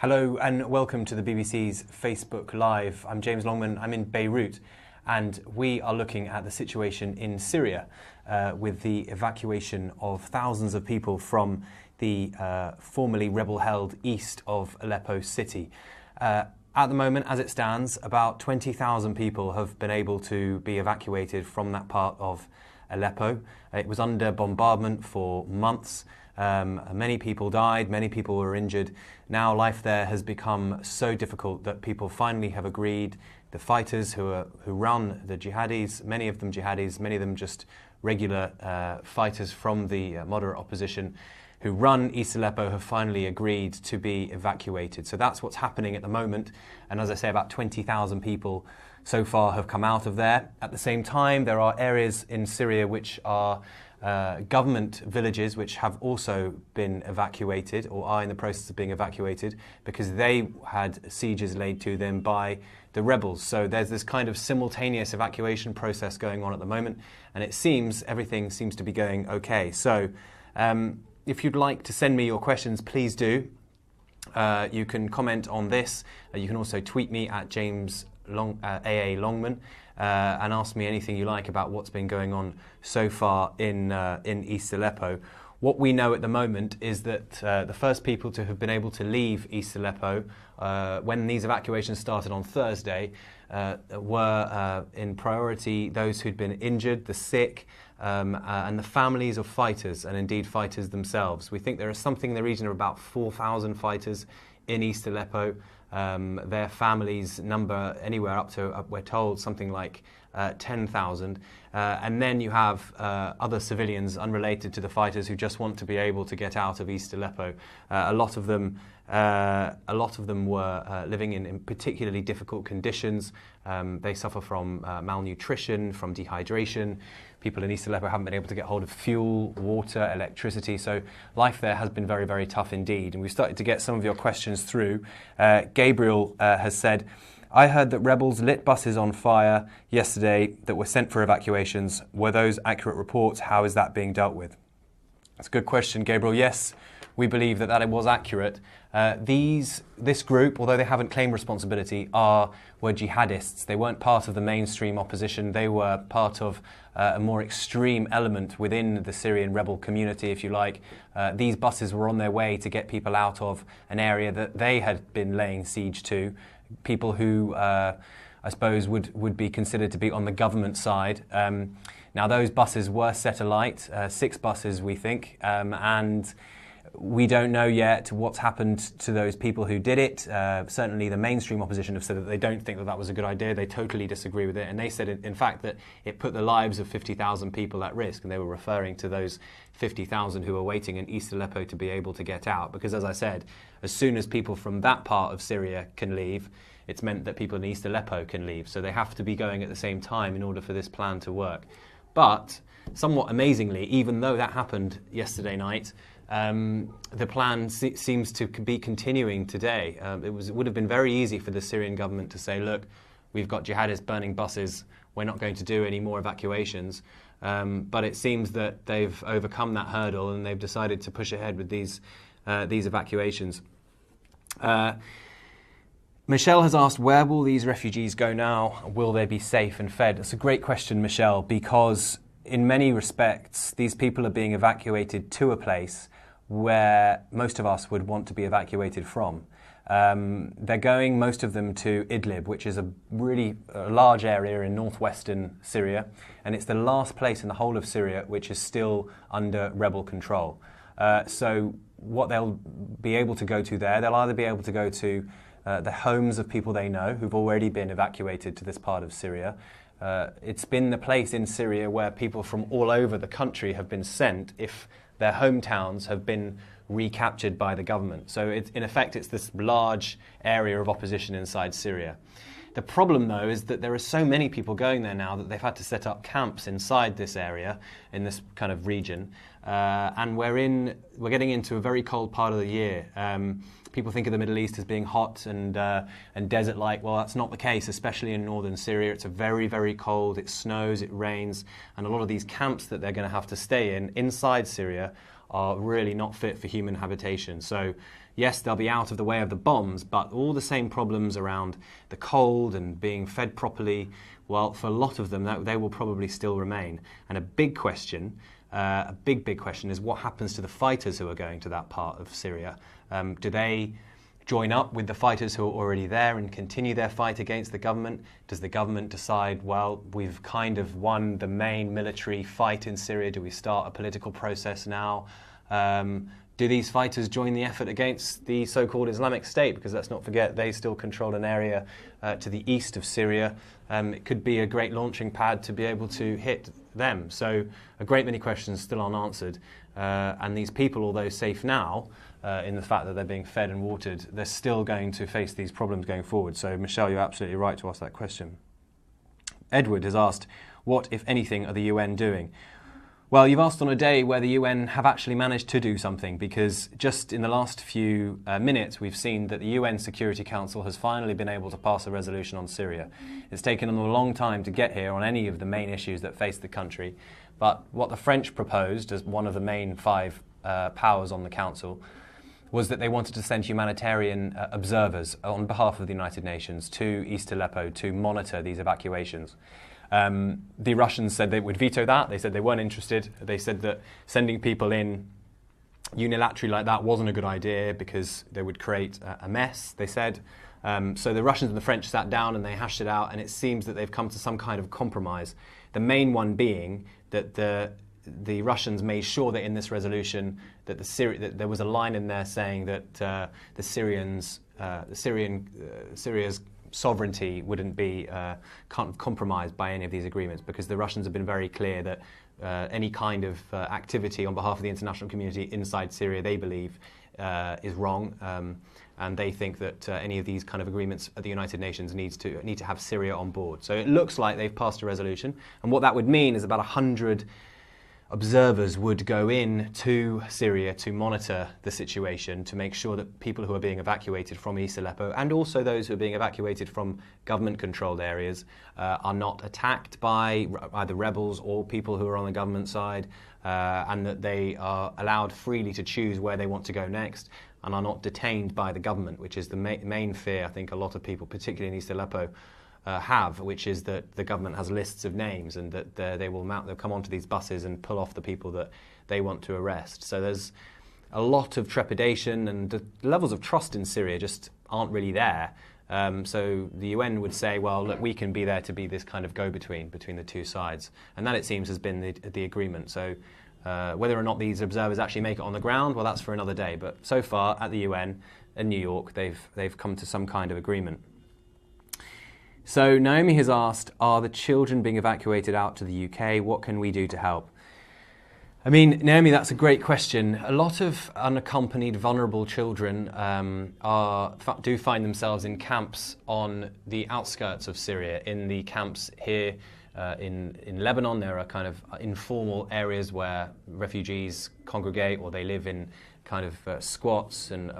Hello and welcome to the BBC's Facebook Live. I'm James Longman, I'm in Beirut, and we are looking at the situation in Syria with the evacuation of thousands of people from the formerly rebel-held east of Aleppo city. At the moment, as it stands, about 20,000 people have been able to be evacuated from that part of Aleppo. It was under bombardment for months. Many people died, many people were injured. Now life there has become so difficult that people finally have agreed, the fighters who run the jihadis, many of them jihadis, many of them just regular fighters from the moderate opposition who run East Aleppo have finally agreed to be evacuated. So that's what's happening at the moment. And as I say, about 20,000 people so far have come out of there. At the same time, there are areas in Syria which are government villages which have also been evacuated or are in the process of being evacuated because they had sieges laid to them by the rebels. So there's this kind of simultaneous evacuation process going on at the moment, and it seems everything seems to be going okay. So if you'd like to send me your questions, please do. You can comment on this. You can also tweet me at AA Longman and ask me anything you like about what's been going on so far in East Aleppo. What we know at the moment is that the first people to have been able to leave East Aleppo when these evacuations started on Thursday were in priority those who'd been injured, the sick, and the families of fighters, and indeed fighters themselves. We think there is something in the region of about 4,000 fighters in East Aleppo. Their families number anywhere up to, we're told, something like 10,000. And then you have other civilians unrelated to the fighters who just want to be able to get out of East Aleppo. A lot of them were living in particularly difficult conditions. They suffer from malnutrition, from dehydration. People in East Aleppo haven't been able to get hold of fuel, water, electricity. So life there has been very, very tough indeed. And we've started to get some of your questions through. Gabriel has said, I heard that rebels lit buses on fire yesterday that were sent for evacuations. Were those accurate reports? How is that being dealt with? That's a good question, Gabriel. Yes, we believe that it was accurate. This group, although they haven't claimed responsibility, were jihadists. They weren't part of the mainstream opposition. They were part of a more extreme element within the Syrian rebel community, if you like. These buses were on their way to get people out of an area that they had been laying siege to, people who I suppose would be considered to be on the government side. Now those buses were set alight, 6 buses we think, and we don't know yet what's happened to those people who did it. Certainly the mainstream opposition have said that they don't think that was a good idea. They totally disagree with it. And they said, in fact, that it put the lives of 50,000 people at risk. And they were referring to those 50,000 who were waiting in East Aleppo to be able to get out. Because as I said, as soon as people from that part of Syria can leave, it's meant that people in East Aleppo can leave. So they have to be going at the same time in order for this plan to work. But somewhat amazingly, even though that happened yesterday night, the plan seems to be continuing today. It would have been very easy for the Syrian government to say, look, we've got jihadists burning buses, we're not going to do any more evacuations. But it seems that they've overcome that hurdle and they've decided to push ahead with these evacuations. Michelle has asked, where will these refugees go now? Will they be safe and fed? That's a great question, Michelle, because in many respects, these people are being evacuated to a place where most of us would want to be evacuated from. They're going, most of them, to Idlib, which is a really large area in northwestern Syria, and it's the last place in the whole of Syria which is still under rebel control. So what they'll be able to go to there, they'll either be able to go to the homes of people they know who've already been evacuated to this part of Syria. It's been the place in Syria where people from all over the country have been sent if their hometowns have been recaptured by the government. So in effect, it's this large area of opposition inside Syria. The problem, though, is that there are so many people going there now that they've had to set up camps inside this area, in this kind of region. And we're getting into a very cold part of the year. People think of the Middle East as being hot and desert-like. Well, that's not the case, especially in northern Syria. It's a very, very cold. It snows, it rains, and a lot of these camps that they're going to have to stay in inside Syria are really not fit for human habitation. So yes, they'll be out of the way of the bombs, but all the same problems around the cold and being fed properly, well, for a lot of them, they will probably still remain. And a big question, a big question is what happens to the fighters who are going to that part of Syria? Do they join up with the fighters who are already there and continue their fight against the government? Does the government decide, well, we've kind of won the main military fight in Syria, do we start a political process now? Do these fighters join the effort against the so-called Islamic State? Because let's not forget, they still control an area to the east of Syria. It could be a great launching pad to be able to hit them. So a great many questions still unanswered. And these people, although safe now, in the fact that they're being fed and watered, they're still going to face these problems going forward. So Michelle, you're absolutely right to ask that question. Edward has asked, what, if anything, are the UN doing? Well, you've asked on a day where the UN have actually managed to do something, because just in the last few minutes we've seen that the UN Security Council has finally been able to pass a resolution on Syria. It's taken them a long time to get here on any of the main issues that face the country, but what the French proposed as one of the main five powers on the Council was that they wanted to send humanitarian observers on behalf of the United Nations to East Aleppo to monitor these evacuations. The Russians said they would veto that. They said they weren't interested. They said that sending people in unilaterally like that wasn't a good idea because they would create a mess, they said. So the Russians and the French sat down and they hashed it out, and it seems that they've come to some kind of compromise. The main one being that the Russians made sure that in this resolution that that there was a line in there saying that Syria's sovereignty wouldn't be compromised by any of these agreements, because the Russians have been very clear that any kind of activity on behalf of the international community inside Syria, they believe, is wrong, and they think that any of these kind of agreements at the United Nations need to have Syria on board. So it looks like they've passed a resolution, and what that would mean is about 100 observers would go in to Syria to monitor the situation, to make sure that people who are being evacuated from East Aleppo, and also those who are being evacuated from government-controlled areas, are not attacked by either rebels or people who are on the government side, and that they are allowed freely to choose where they want to go next, and are not detained by the government, which is the main fear I think a lot of people, particularly in East Aleppo, have, which is that the government has lists of names and that they'll come onto these buses and pull off the people that they want to arrest. So there's a lot of trepidation, and the levels of trust in Syria just aren't really there. So the UN would say, well, look, we can be there to be this kind of go-between between the two sides. And that, it seems, has been the agreement. So whether or not these observers actually make it on the ground, well, that's for another day. But so far at the UN in New York, they've come to some kind of agreement. So Naomi has asked, are the children being evacuated out to the UK? What can we do to help? I mean, Naomi, that's a great question. A lot of unaccompanied, vulnerable children do find themselves in camps on the outskirts of Syria. In the camps here in Lebanon, there are kind of informal areas where refugees congregate, or they live in kind of squats, and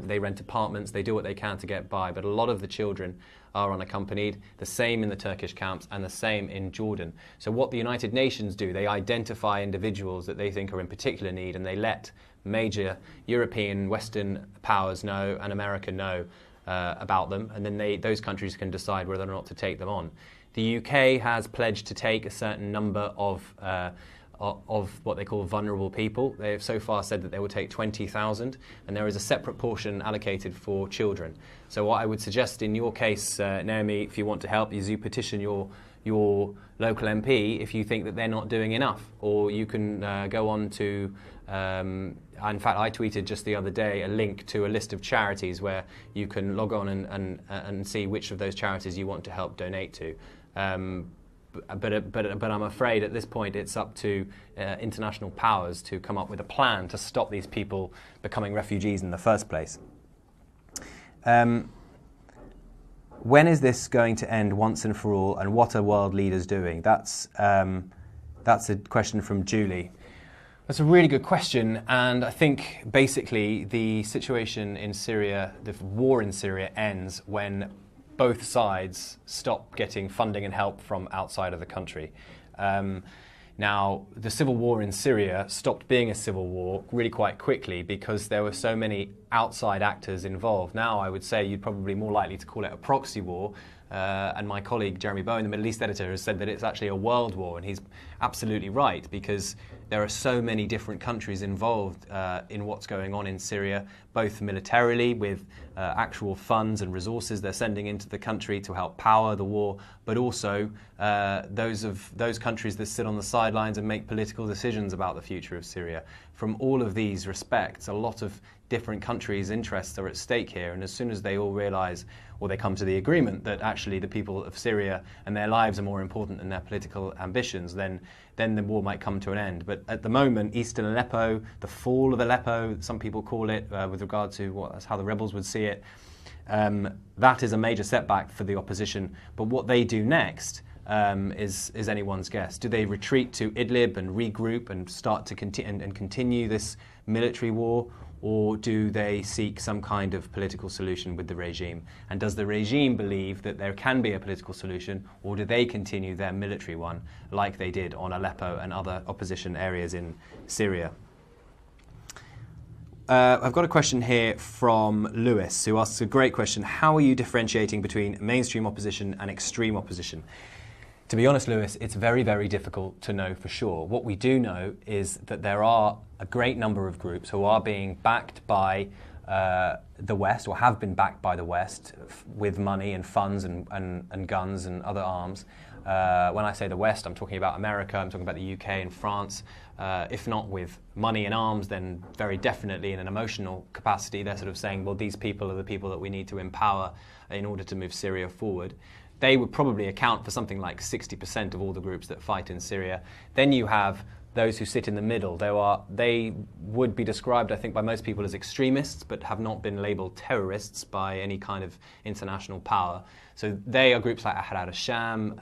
they rent apartments. They do what they can to get by, but a lot of the children are unaccompanied. The same in the Turkish camps, and the same in Jordan. So what the United Nations do, they identify individuals that they think are in particular need, and they let major European, Western powers know, and America know about them, and then those countries can decide whether or not to take them on. The UK has pledged to take a certain number of what they call vulnerable people. They have so far said that they will take 20,000, and there is a separate portion allocated for children. So what I would suggest in your case, Naomi, if you want to help, is you petition your local MP if you think that they're not doing enough. Or you can go on to, in fact, I tweeted just the other day a link to a list of charities where you can log on and see which of those charities you want to help donate to. But I'm afraid at this point it's up to international powers to come up with a plan to stop these people becoming refugees in the first place. When is this going to end once and for all, and what are world leaders doing? That's a question from Julie. That's a really good question, and I think basically the situation in Syria, the war in Syria, ends when both sides stop getting funding and help from outside of the country. Now, the civil war in Syria stopped being a civil war really quite quickly because there were so many outside actors involved. Now, I would say you'd probably more likely to call it a proxy war. And my colleague Jeremy Bowen, the Middle East editor, has said that it's actually a world war, and he's absolutely right, because there are so many different countries involved in what's going on in Syria, both militarily with actual funds and resources they're sending into the country to help power the war, but also those countries that sit on the sidelines and make political decisions about the future of Syria. From all of these respects, a lot of different countries' interests are at stake here, and as soon as they all realise, or they come to the agreement that actually the people of Syria and their lives are more important than their political ambitions, then the war might come to an end. But at the moment, Eastern Aleppo, the fall of Aleppo, some people call it, with regard to that's how the rebels would see it, that is a major setback for the opposition. But what they do next is anyone's guess. Do they retreat to Idlib and regroup and start to continue this military war? Or do they seek some kind of political solution with the regime? And does the regime believe that there can be a political solution, or do they continue their military one like they did on Aleppo and other opposition areas in Syria? I've got a question here from Lewis, who asks a great question. How are you differentiating between mainstream opposition and extreme opposition? To be honest, Lewis, it's very, very difficult to know for sure. What we do know is that there are a great number of groups who are being backed by the West, or have been backed by the West, with money and funds and guns and other arms. When I say the West, I'm talking about America, I'm talking about the UK and France. If not with money and arms, then very definitely in an emotional capacity. They're sort of saying, well, these people are the people that we need to empower in order to move Syria forward. They would probably account for something like 60% of all the groups that fight in Syria. Then you have those who sit in the middle. They would be described, I think, by most people as extremists, but have not been labelled terrorists by any kind of international power. So they are groups like Ahrar al-Sham,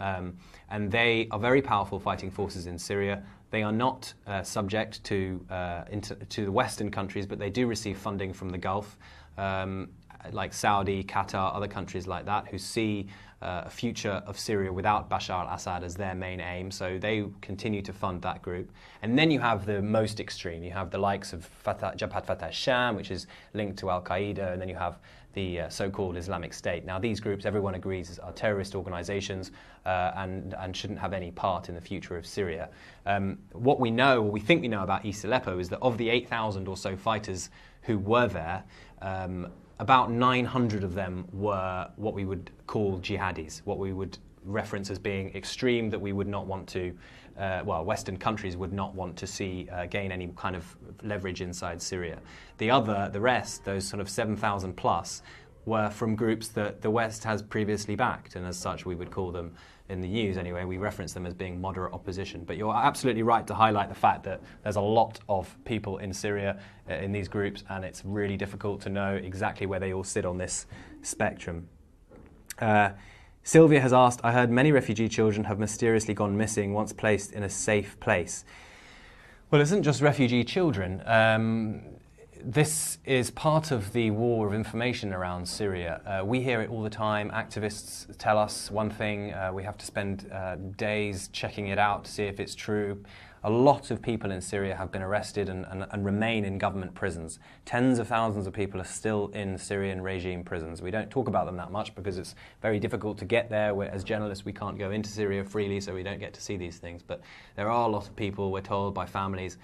and they are very powerful fighting forces in Syria. They are not subject to the Western countries, but they do receive funding from the Gulf, like Saudi, Qatar, other countries like that, who see a future of Syria without Bashar al-Assad as their main aim, so they continue to fund that group. And then you have the most extreme. You have the likes of Jabhat Fatah al-Sham, which is linked to al-Qaeda, and then you have the so-called Islamic State. Now, these groups, everyone agrees, are terrorist organizations and shouldn't have any part in the future of Syria. What we know, or we think we know about East Aleppo, is that of the 8,000 or so fighters who were there, about 900 of them were what we would call jihadis, what we would reference as being extreme, that we would not want to, Western countries would not want to see gain any kind of leverage inside Syria. The rest, those sort of 7,000 plus, were from groups that the West has previously backed, and as such we would call them, in the news anyway, we reference them as being moderate opposition. But you're absolutely right to highlight the fact that there's a lot of people in Syria in these groups, and it's really difficult to know exactly where they all sit on this spectrum. Sylvia has asked, I heard many refugee children have mysteriously gone missing once placed in a safe place. Well, it isn't just refugee children. This is part of the war of information around Syria. We hear it all the time. Activists tell us one thing. We have to spend days checking it out to see if it's true. A lot of people in Syria have been arrested and remain in government prisons. Tens of thousands of people are still in Syrian regime prisons. We don't talk about them that much because it's very difficult to get there. As journalists, we can't go into Syria freely, so we don't get to see these things. But there are a lot of people, we're told by families,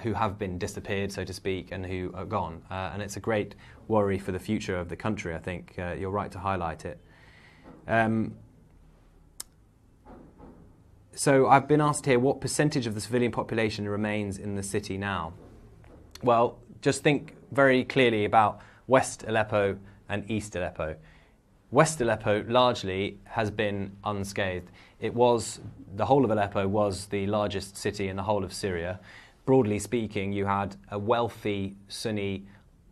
who have been disappeared, so to speak, and who are gone. And it's a great worry for the future of the country, I think. You're right to highlight it. So I've been asked here, what percentage of the civilian population remains in the city now? Well, just think very clearly about West Aleppo and East Aleppo. West Aleppo largely has been unscathed. The whole of Aleppo was the largest city in the whole of Syria. Broadly speaking, you had a wealthy Sunni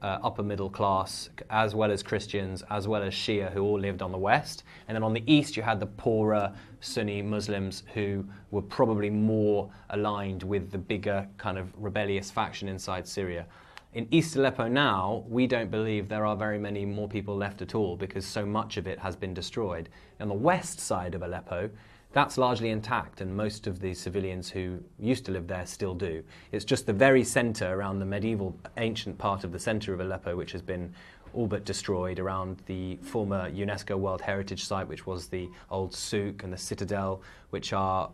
upper middle class, as well as Christians, as well as Shia, who all lived on the west. And then on the east, you had the poorer Sunni Muslims who were probably more aligned with the bigger kind of rebellious faction inside Syria. In East Aleppo now, we don't believe there are very many more people left at all because so much of it has been destroyed. On the west side of Aleppo, That's largely intact, and most of the civilians who used to live there still do. It's just the very centre, around the medieval, ancient part of the centre of Aleppo, which has been all but destroyed, around the former UNESCO World Heritage Site, which was the old souk and the citadel, which are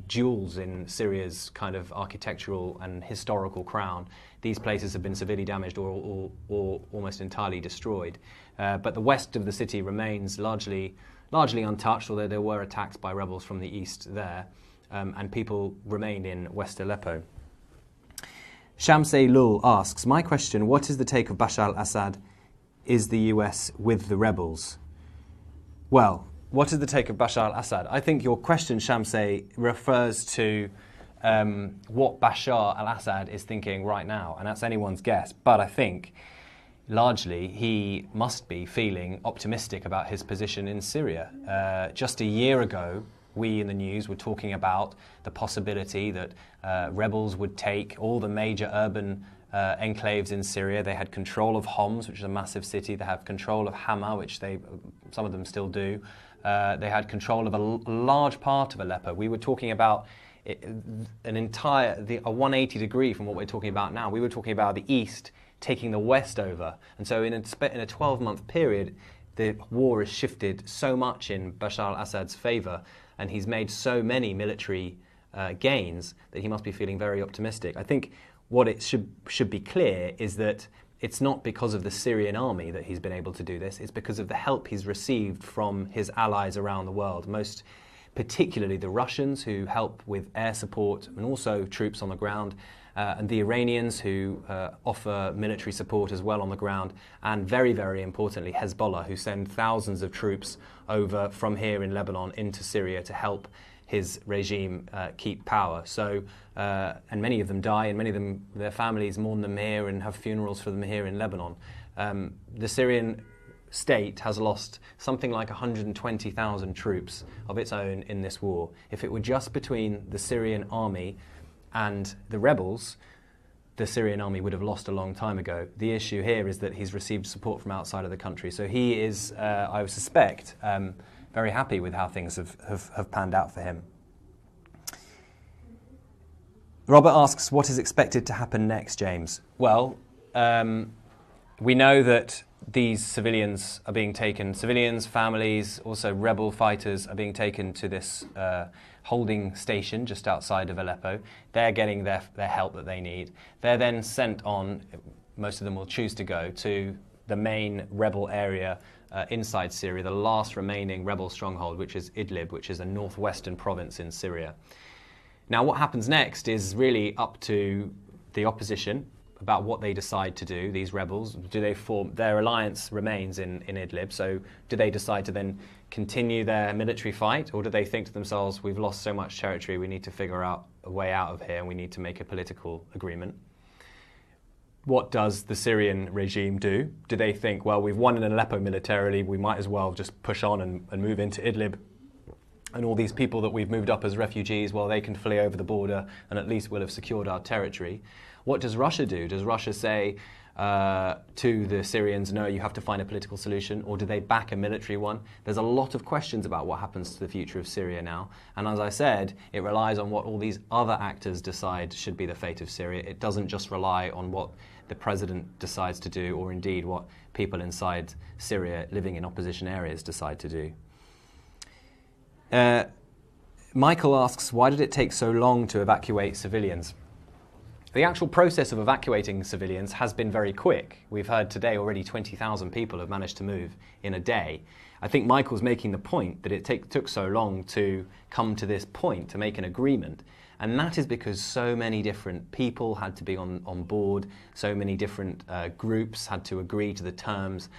jewels in Syria's kind of architectural and historical crown. These places have been severely damaged or almost entirely destroyed. But the west of the city remains largely untouched, although there were attacks by rebels from the east there, and people remain in West Aleppo. Shamse Lul asks, my question, what is the take of Bashar al-Assad? Is the US with the rebels? Well, what is the take of Bashar al-Assad? I think your question, Shamse, refers to what Bashar al-Assad is thinking right now, and that's anyone's guess. But I think largely he must be feeling optimistic about his position in Syria. Just a year ago, we in the news were talking about the possibility that rebels would take all the major urban enclaves in Syria. They had control of Homs, which is a massive city. They have control of Hama, which some of them still do. They had control of a large part of Aleppo. We were talking about a 180 degree from what we're talking about now. We were talking about the east taking the west over. And so in a 12-month period, the war has shifted so much in Bashar al-Assad's favour, and he's made so many military gains that he must be feeling very optimistic. I think what it should be clear is that it's not because of the Syrian army that he's been able to do this. It's because of the help he's received from his allies around the world, most particularly the Russians, who help with air support and also troops on the ground, and the Iranians, who offer military support as well on the ground, and very, very importantly, Hezbollah, who send thousands of troops over from here in Lebanon into Syria to help his regime keep power. So, and many of them die, and many of them, their families mourn them here and have funerals for them here in Lebanon. The Syrian state has lost something like 120,000 troops of its own in this war. If it were just between the Syrian army and the rebels, the Syrian army would have lost a long time ago. The issue here is that he's received support from outside of the country. So he is, I would suspect, very happy with how things have panned out for him. Robert asks, what is expected to happen next, James? Well, we know that these civilians are being taken, civilians, families, also rebel fighters are being taken to this holding station just outside of Aleppo. They're getting their help that they need. They're then sent on, most of them will choose to go, to the main rebel area inside Syria, the last remaining rebel stronghold, which is Idlib, which is a northwestern province in Syria. Now, what happens next is really up to the opposition about what they decide to do, these rebels. Do they form, their alliance remains in Idlib, so do they decide to then continue their military fight, or do they think to themselves, we've lost so much territory, we need to figure out a way out of here and we need to make a political agreement? What does the Syrian regime do? Do they think, well, we've won in Aleppo militarily, we might as well just push on and move into Idlib, and all these people that we've moved up as refugees, well, they can flee over the border and at least we'll have secured our territory? What does Russia do? Does Russia say to the Syrians, no, you have to find a political solution, or do they back a military one? There's a lot of questions about what happens to the future of Syria now, and as I said, it relies on what all these other actors decide should be the fate of Syria. It doesn't just rely on what the president decides to do, or indeed what people inside Syria living in opposition areas decide to do. Michael asks, why did it take so long to evacuate civilians? The actual process of evacuating civilians has been very quick. We've heard today already 20,000 people have managed to move in a day. I think Michael's making the point that it took so long to come to this point, to make an agreement. And that is because so many different people had to be on board, so many different groups had to agree to the terms.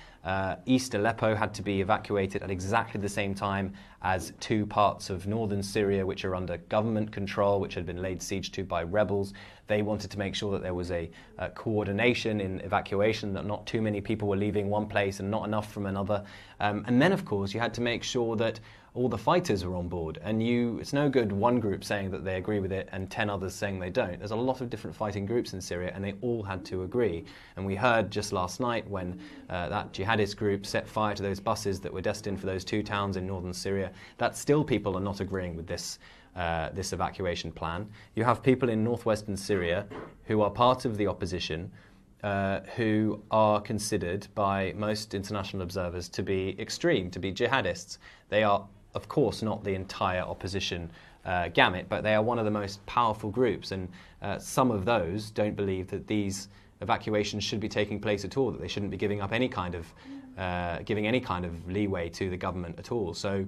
East Aleppo had to be evacuated at exactly the same time as two parts of northern Syria, which are under government control, which had been laid siege to by rebels. They wanted to make sure that there was a coordination in evacuation, that not too many people were leaving one place and not enough from another. And then, of course, you had to make sure that all the fighters were on board. And it's no good one group saying that they agree with it and 10 others saying they don't. There's a lot of different fighting groups in Syria, and they all had to agree. And we heard just last night when that jihadist group set fire to those buses that were destined for those 2 towns in northern Syria, that still people are not agreeing with this evacuation plan. You have people in northwestern Syria who are part of the opposition, who are considered by most international observers to be extreme, to be jihadists. They are, of course, not the entire opposition gamut, but they are one of the most powerful groups, and some of those don't believe that these evacuations should be taking place at all, that they shouldn't be giving up any kind of leeway to the government at all. So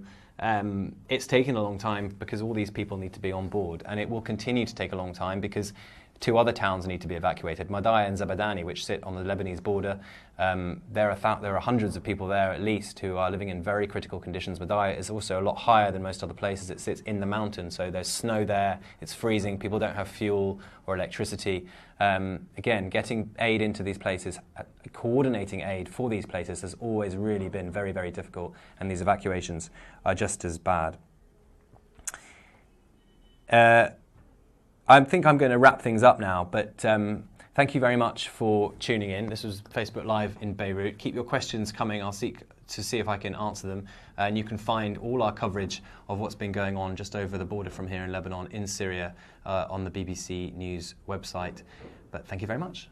it's taken a long time because all these people need to be on board, and it will continue to take a long time because 2 other towns need to be evacuated, Madaya and Zabadani, which sit on the Lebanese border. There are hundreds of people there at least who are living in very critical conditions. Madaya is also a lot higher than most other places. It sits in the mountains, so there's snow there, it's freezing, people don't have fuel or electricity. Again, getting aid into these places, coordinating aid for these places has always really been very, very difficult, and these evacuations are just as bad. I think I'm going to wrap things up now, but thank you very much for tuning in. This was Facebook Live in Beirut. Keep your questions coming. I'll seek to see if I can answer them. And you can find all our coverage of what's been going on just over the border from here in Lebanon, in Syria, on the BBC News website. But thank you very much.